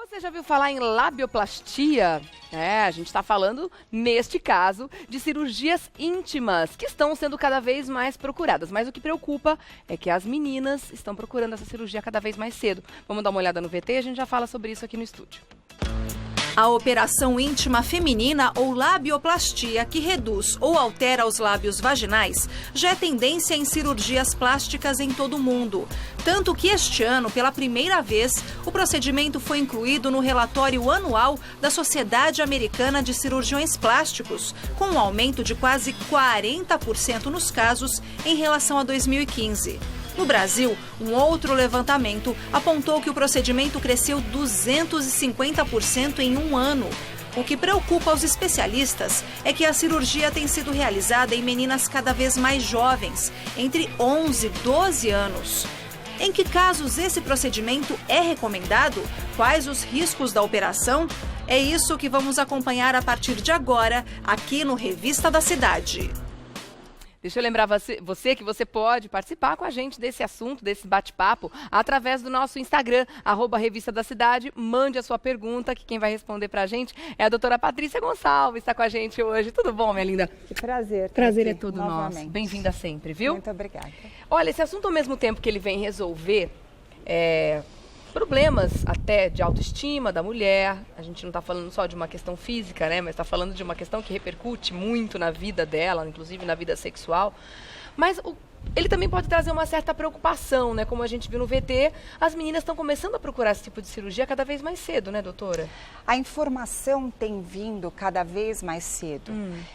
Você já ouviu falar em labioplastia? A gente está falando, neste caso, de cirurgias íntimas, que estão sendo cada vez mais procuradas. Mas o que preocupa é que as meninas estão procurando essa cirurgia cada vez mais cedo. Vamos dar uma olhada no VT e a gente já fala sobre isso aqui no estúdio. A operação íntima feminina ou labioplastia, que reduz ou altera os lábios vaginais, já é tendência em cirurgias plásticas em todo o mundo. Tanto que este ano, pela primeira vez, o procedimento foi incluído no relatório anual da Sociedade Americana de Cirurgiões Plásticos, com um aumento de quase 40% nos casos em relação a 2015. No Brasil, um outro levantamento apontou que o procedimento cresceu 250% em um ano. O que preocupa os especialistas é que a cirurgia tem sido realizada em meninas cada vez mais jovens, entre 11 e 12 anos. Em que casos esse procedimento é recomendado? Quais os riscos da operação? É isso que vamos acompanhar a partir de agora, aqui no Revista da Cidade. Deixa eu lembrar você que você pode participar com a gente desse assunto, desse bate-papo, através do nosso Instagram, @Revista da Cidade. Mande a sua pergunta, que quem vai responder pra gente é a doutora Patrícia Gonçalves, está com a gente hoje. Tudo bom, minha linda? Que prazer. Prazer é todo novamente. nosso. Bem-vinda sempre, viu? Muito obrigada. Olha, esse assunto, ao mesmo tempo que ele vem resolver problemas até de autoestima da mulher, a gente não está falando só de uma questão física, né, mas está falando de uma questão que repercute muito na vida dela, inclusive na vida sexual, mas ele também pode trazer uma certa preocupação, né, como a gente viu no VT, as meninas estão começando a procurar esse tipo de cirurgia cada vez mais cedo, né, doutora? A informação tem vindo cada vez mais cedo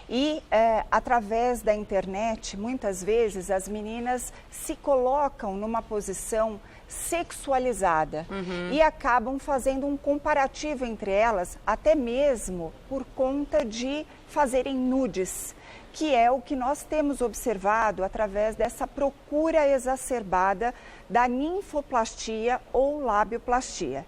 e através da internet, muitas vezes as meninas se colocam numa posição sexualizada e acabam fazendo um comparativo entre elas, até mesmo por conta de fazerem nudes, que é o que nós temos observado através dessa procura exacerbada da ninfoplastia ou labioplastia,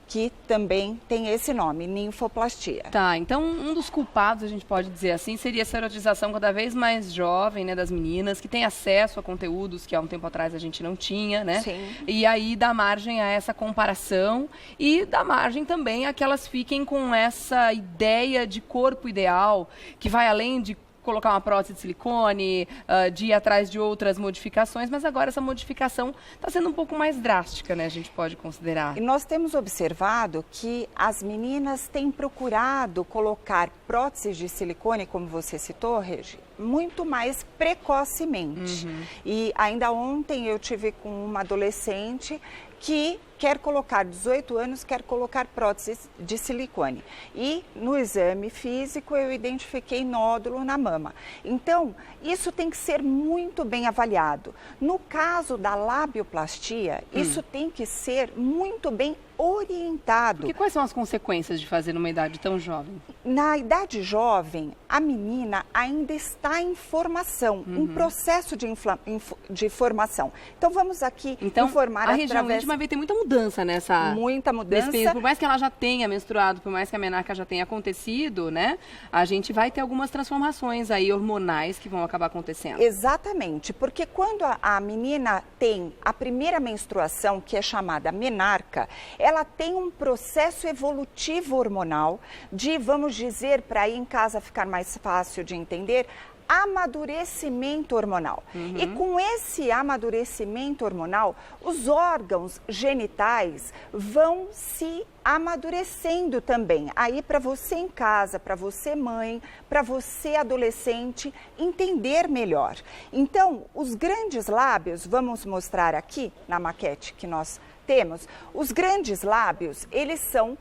que também tem esse nome, ninfoplastia. Tá, então um dos culpados, a gente pode dizer assim, seria essa erotização cada vez mais jovem, né, das meninas, que tem acesso a conteúdos que há um tempo atrás a gente não tinha, né? Sim. E aí dá margem a essa comparação e dá margem também a que elas fiquem com essa ideia de corpo ideal, que vai além de colocar uma prótese de silicone, de ir atrás de outras modificações, mas agora essa modificação está sendo um pouco mais drástica, né? A gente pode considerar. E nós temos observado que as meninas têm procurado colocar próteses de silicone, como você citou, Regi, muito mais precocemente. E ainda ontem eu tive com uma adolescente que quer colocar, 18 anos, quer colocar próteses de silicone. E no exame físico eu identifiquei nódulo na mama. Então, isso tem que ser muito bem avaliado. No caso da labioplastia, isso tem que ser muito bem orientado. Porque quais são as consequências de fazer numa idade tão jovem? Na idade jovem, a menina ainda está em formação, em processo de formação. Então, vamos aqui informar a região íntima vai ter muita mudança nessa... Muita mudança. Nesse período. Por mais que ela já tenha menstruado, por mais que a menarca já tenha acontecido, né? A gente vai ter algumas transformações aí hormonais que vão acabar acontecendo. Exatamente, porque quando a menina tem a primeira menstruação, que é chamada menarca, ela tem um processo evolutivo hormonal de, vamos dizer, para ir em casa ficar mais fácil de entender, amadurecimento hormonal. E com esse amadurecimento hormonal, os órgãos genitais vão se amadurecendo também. Aí para você em casa, para você mãe, para você adolescente, entender melhor. Então, os grandes lábios, vamos mostrar aqui na maquete que nós temos, os grandes lábios, eles são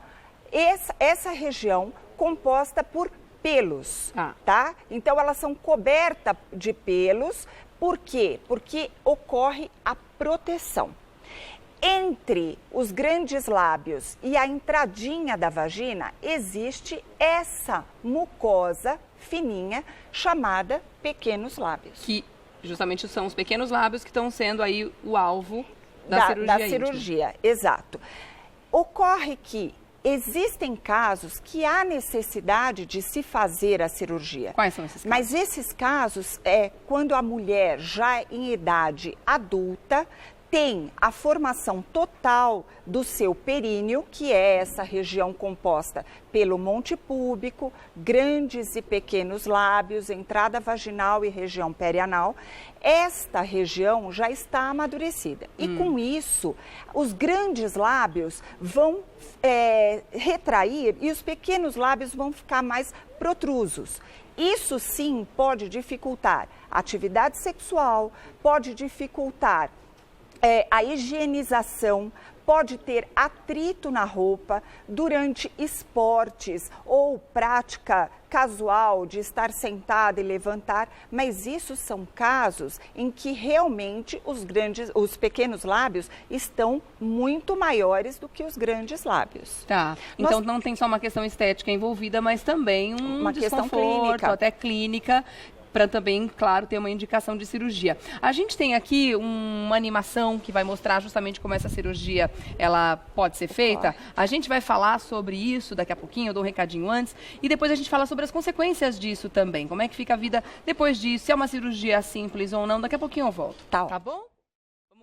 essa região composta por pelos, tá? Então, elas são cobertas de pelos. Por quê? Porque ocorre a proteção. Entre os grandes lábios e a entradinha da vagina, existe essa mucosa fininha chamada pequenos lábios. Que justamente são os pequenos lábios que estão sendo aí o alvo da cirurgia. Exato. Ocorre que existem casos que há necessidade de se fazer a cirurgia. Quais são esses casos? Mas esses casos é quando a mulher já em idade adulta tem a formação total do seu períneo, que é essa região composta pelo monte púbico, grandes e pequenos lábios, entrada vaginal e região perianal. Esta região já está amadurecida. E com isso, os grandes lábios vão retrair e os pequenos lábios vão ficar mais protrusos. Isso sim pode dificultar a atividade sexual, pode dificultar a higienização, pode ter atrito na roupa durante esportes ou prática casual de estar sentado e levantar, mas isso são casos em que realmente os pequenos lábios estão muito maiores do que os grandes lábios. Tá, então não tem só uma questão estética envolvida, mas também uma questão clínica, até clínica, para também, claro, ter uma indicação de cirurgia. A gente tem aqui uma animação que vai mostrar justamente como essa cirurgia ela pode ser feita. A gente vai falar sobre isso daqui a pouquinho, eu dou um recadinho antes, e depois a gente fala sobre as consequências disso também. Como é que fica a vida depois disso, se é uma cirurgia simples ou não. Daqui a pouquinho eu volto. Tá bom?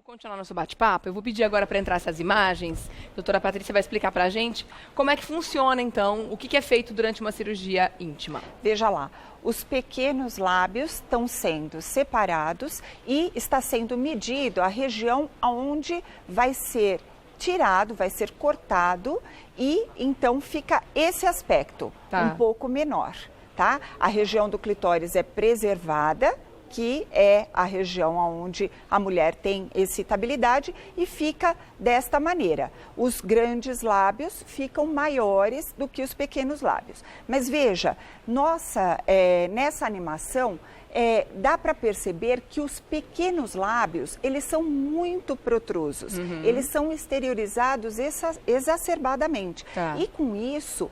Continuar nosso bate-papo, eu vou pedir agora para entrar essas imagens. A doutora Patrícia vai explicar para a gente como é que funciona, então, o que é feito durante uma cirurgia íntima. Veja lá, os pequenos lábios estão sendo separados e está sendo medido a região onde vai ser tirado, vai ser cortado e então fica esse aspecto um pouco menor, tá? A região do clitóris é preservada, que é a região onde a mulher tem excitabilidade e fica desta maneira. Os grandes lábios ficam maiores do que os pequenos lábios. Mas veja, nessa animação, dá para perceber que os pequenos lábios, eles são muito protrusos. Eles são exteriorizados exacerbadamente. E com isso,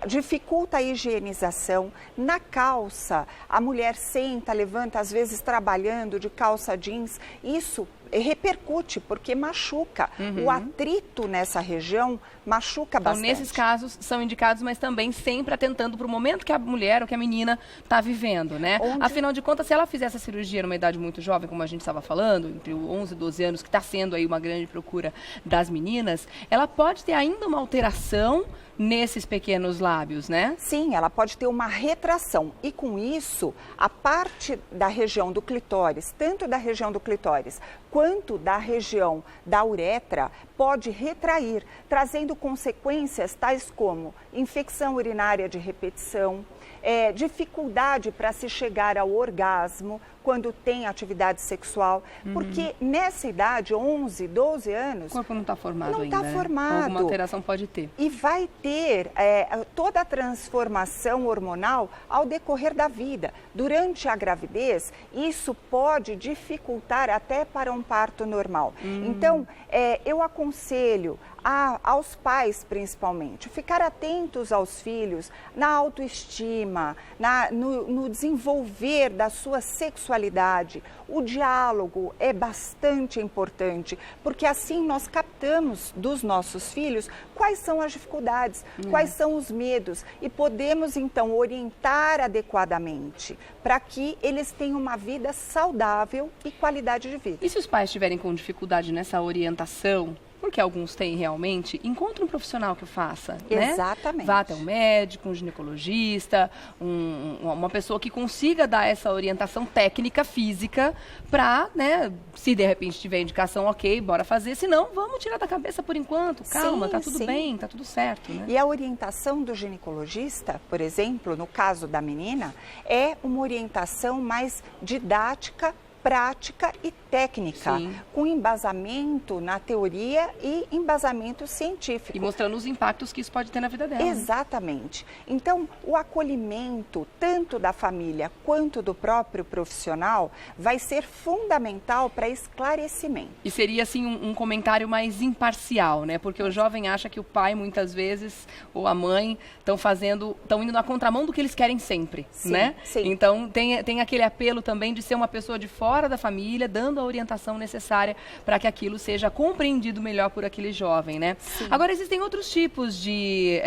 dificulta a higienização. Na calça, a mulher senta, levanta, às vezes trabalhando de calça jeans, isso repercute porque machuca. O atrito nessa região machuca bastante. Então, nesses casos, são indicados, mas também sempre atentando para o momento que a mulher ou que a menina está vivendo, né? Afinal de contas, se ela fizer essa cirurgia numa idade muito jovem, como a gente estava falando, entre 11 e 12 anos, que está sendo aí uma grande procura das meninas, ela pode ter ainda uma alteração nesses pequenos lábios, né? Sim, ela pode ter uma retração e com isso a parte da região do clitóris, tanto da região do clitóris quanto da região da uretra, pode retrair, trazendo consequências tais como infecção urinária de repetição, dificuldade para se chegar ao orgasmo quando tem atividade sexual, porque nessa idade, 11, 12 anos... O corpo não está formado ainda. Não está formado. Alguma alteração pode ter. E vai ter toda a transformação hormonal ao decorrer da vida. Durante a gravidez, isso pode dificultar até para um parto normal. Então, eu aconselho aos pais, principalmente, ficar atentos aos filhos na autoestima, no desenvolver da sua sexualidade. O diálogo é bastante importante, porque assim nós captamos dos nossos filhos quais são as dificuldades, quais são os medos e podemos então orientar adequadamente para que eles tenham uma vida saudável e qualidade de vida. E se os pais estiverem com dificuldade nessa orientação, porque alguns têm realmente, encontre um profissional que o faça, né? Exatamente. Vá até um médico, um ginecologista, uma pessoa que consiga dar essa orientação técnica, física, para, né, se de repente tiver indicação, ok, bora fazer, se não, vamos tirar da cabeça por enquanto, calma, tá tudo bem, tá tudo certo, né? E a orientação do ginecologista, por exemplo, no caso da menina, é uma orientação mais didática, prática e técnica, com embasamento na teoria e embasamento científico. E mostrando os impactos que isso pode ter na vida dela. Exatamente. Então, o acolhimento, tanto da família quanto do próprio profissional, vai ser fundamental para esclarecimento. E seria, assim, um comentário mais imparcial, né? Porque o jovem acha que o pai, muitas vezes, ou a mãe, estão indo na contramão do que eles querem sempre, né? Sim. Então, tem aquele apelo também de ser uma pessoa de fora da família, dando a orientação necessária para que aquilo seja compreendido melhor por aquele jovem, né? Sim. Agora, existem outros tipos de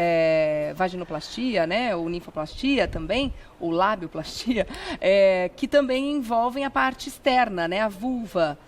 vaginoplastia, né? Ou ninfoplastia também, ou labioplastia, que também envolvem a parte externa, né? A vulva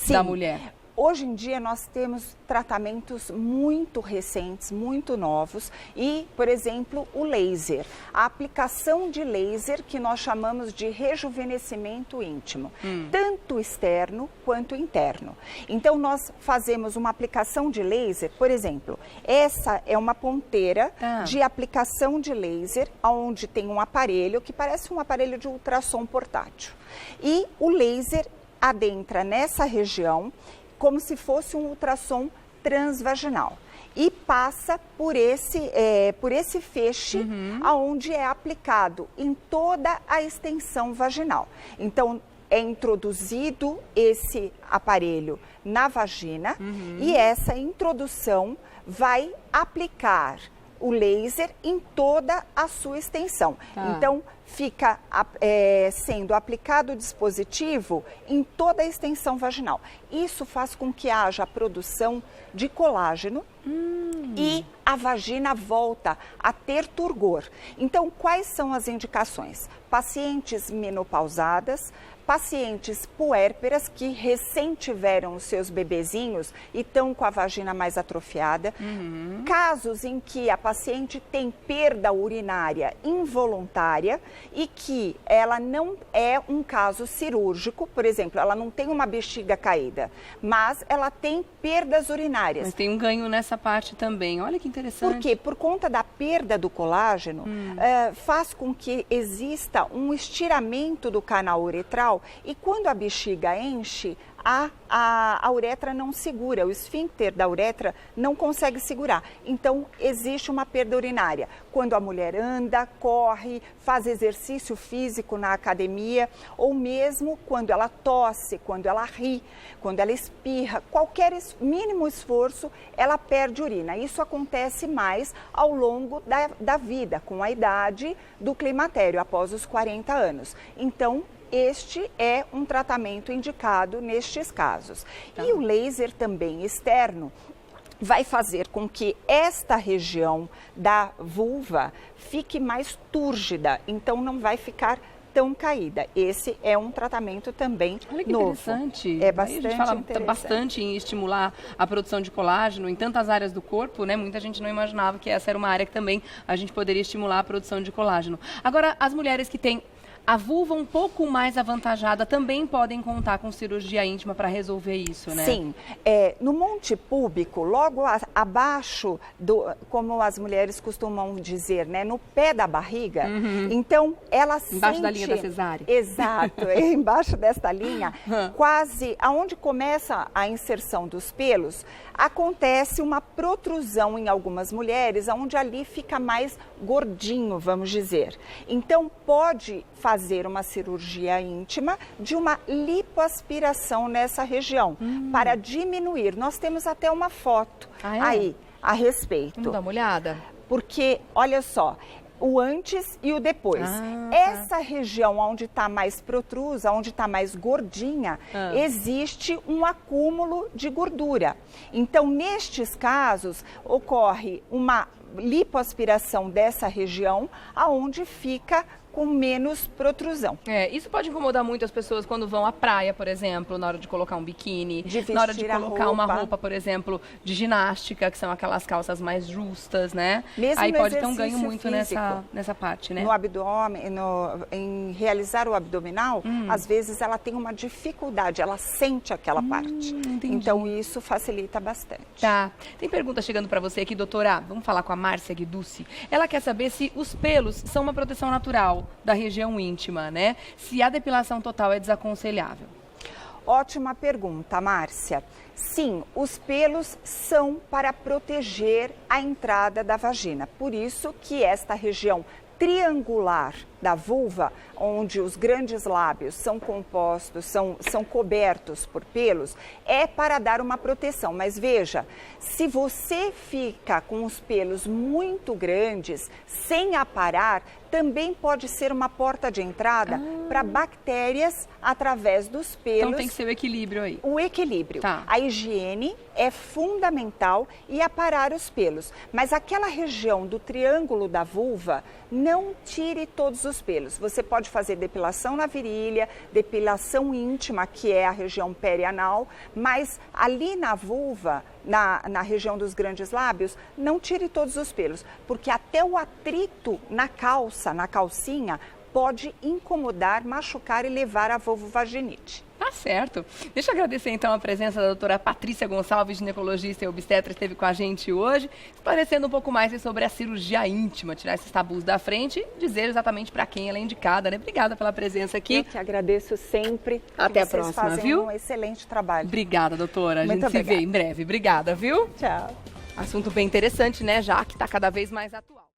da mulher. Hoje em dia nós temos tratamentos muito recentes, muito novos e, por exemplo, o laser. A aplicação de laser que nós chamamos de rejuvenescimento íntimo, tanto externo quanto interno. Então nós fazemos uma aplicação de laser, por exemplo, essa é uma ponteira de aplicação de laser, onde tem um aparelho que parece um aparelho de ultrassom portátil. E o laser adentra nessa região como se fosse um ultrassom transvaginal e passa por esse feixe aonde é aplicado em toda a extensão vaginal. Então, é introduzido esse aparelho na vagina e essa introdução vai aplicar o laser em toda a sua extensão. Então, fica sendo aplicado o dispositivo em toda a extensão vaginal. Isso faz com que haja a produção de colágeno e a vagina volta a ter turgor. Então, quais são as indicações? Pacientes menopausadas, pacientes puérperas que recém tiveram os seus bebezinhos e estão com a vagina mais atrofiada, casos em que a paciente tem perda urinária involuntária e que ela não é um caso cirúrgico, por exemplo, ela não tem uma bexiga caída, mas ela tem perdas urinárias. Mas tem um ganho nessa parte também, olha que interessante. Por quê? Por conta da perda do colágeno, faz com que exista um estiramento do canal uretral e quando a bexiga enche, a uretra não segura, o esfíncter da uretra não consegue segurar. Então, existe uma perda urinária. Quando a mulher anda, corre, faz exercício físico na academia, ou mesmo quando ela tosse, quando ela ri, quando ela espirra, qualquer mínimo esforço, ela perde urina. Isso acontece mais ao longo da vida, com a idade do climatério, após os 40 anos. Então, este é um tratamento indicado nestes casos. E o laser também externo vai fazer com que esta região da vulva fique mais túrgida, então não vai ficar tão caída. Esse é um tratamento também novo. Olha que interessante. É bastante a gente fala interessante. bastante em estimular a produção de colágeno em tantas áreas do corpo, né? Muita gente não imaginava que essa era uma área que também a gente poderia estimular a produção de colágeno. Agora, as mulheres que têm a vulva um pouco mais avantajada também podem contar com cirurgia íntima para resolver isso, né? Sim. No monte púbico, logo abaixo, como as mulheres costumam dizer, né? No pé da barriga, então ela sente... Embaixo da linha da cesárea. Exato, embaixo desta linha, quase aonde começa a inserção dos pelos, acontece uma protrusão em algumas mulheres, onde ali fica mais gordinho, vamos dizer. Então, pode fazer uma cirurgia íntima de uma lipoaspiração nessa região, para diminuir. Nós temos até uma foto aí a respeito. Vamos dar uma olhada? Porque, olha só, o antes e o depois. Essa região onde está mais protrusa, onde está mais gordinha, existe um acúmulo de gordura. Então, nestes casos, ocorre uma lipoaspiração dessa região, aonde fica com menos protrusão. Isso pode incomodar muito as pessoas quando vão à praia, por exemplo, na hora de colocar um biquíni, na hora de colocar uma roupa, por exemplo, de ginástica, que são aquelas calças mais justas, né? Mesmo aí no pode ter um ganho muito físico, nessa parte, né? No abdômen, em realizar o abdominal, às vezes ela tem uma dificuldade, ela sente aquela parte. Entendi. Então isso facilita bastante. Tá. Tem pergunta chegando para você aqui, doutora. Vamos falar com a Márcia Guiducci. Ela quer saber se os pelos são uma proteção natural da região íntima, né? Se a depilação total é desaconselhável. Ótima pergunta, Márcia. Sim, os pelos são para proteger a entrada da vagina. Por isso que esta região triangular da vulva, onde os grandes lábios são compostos, são cobertos por pelos, é para dar uma proteção. Mas veja, se você fica com os pelos muito grandes, sem aparar, também pode ser uma porta de entrada para bactérias através dos pelos. Então tem que ser o equilíbrio aí. O equilíbrio. Tá. A higiene é fundamental e aparar os pelos. Mas aquela região do triângulo da vulva, não tire todos os os pelos. Você pode fazer depilação na virilha, depilação íntima, que é a região perianal, mas ali na vulva, na região dos grandes lábios, não tire todos os pelos, porque até o atrito na calcinha, pode incomodar, machucar e levar a vulvovaginite. Tá certo. Deixa eu agradecer então a presença da doutora Patrícia Gonçalves, ginecologista e obstetra, que esteve com a gente hoje, esclarecendo um pouco mais sobre a cirurgia íntima, tirar esses tabus da frente e dizer exatamente para quem ela é indicada, né? Obrigada pela presença aqui. Eu que agradeço sempre. Até a próxima, vocês fazem viu? um excelente trabalho. Obrigada, doutora. A gente Muito se vê em breve. Obrigada, viu? Tchau. Assunto bem interessante, né? Já que está cada vez mais atual.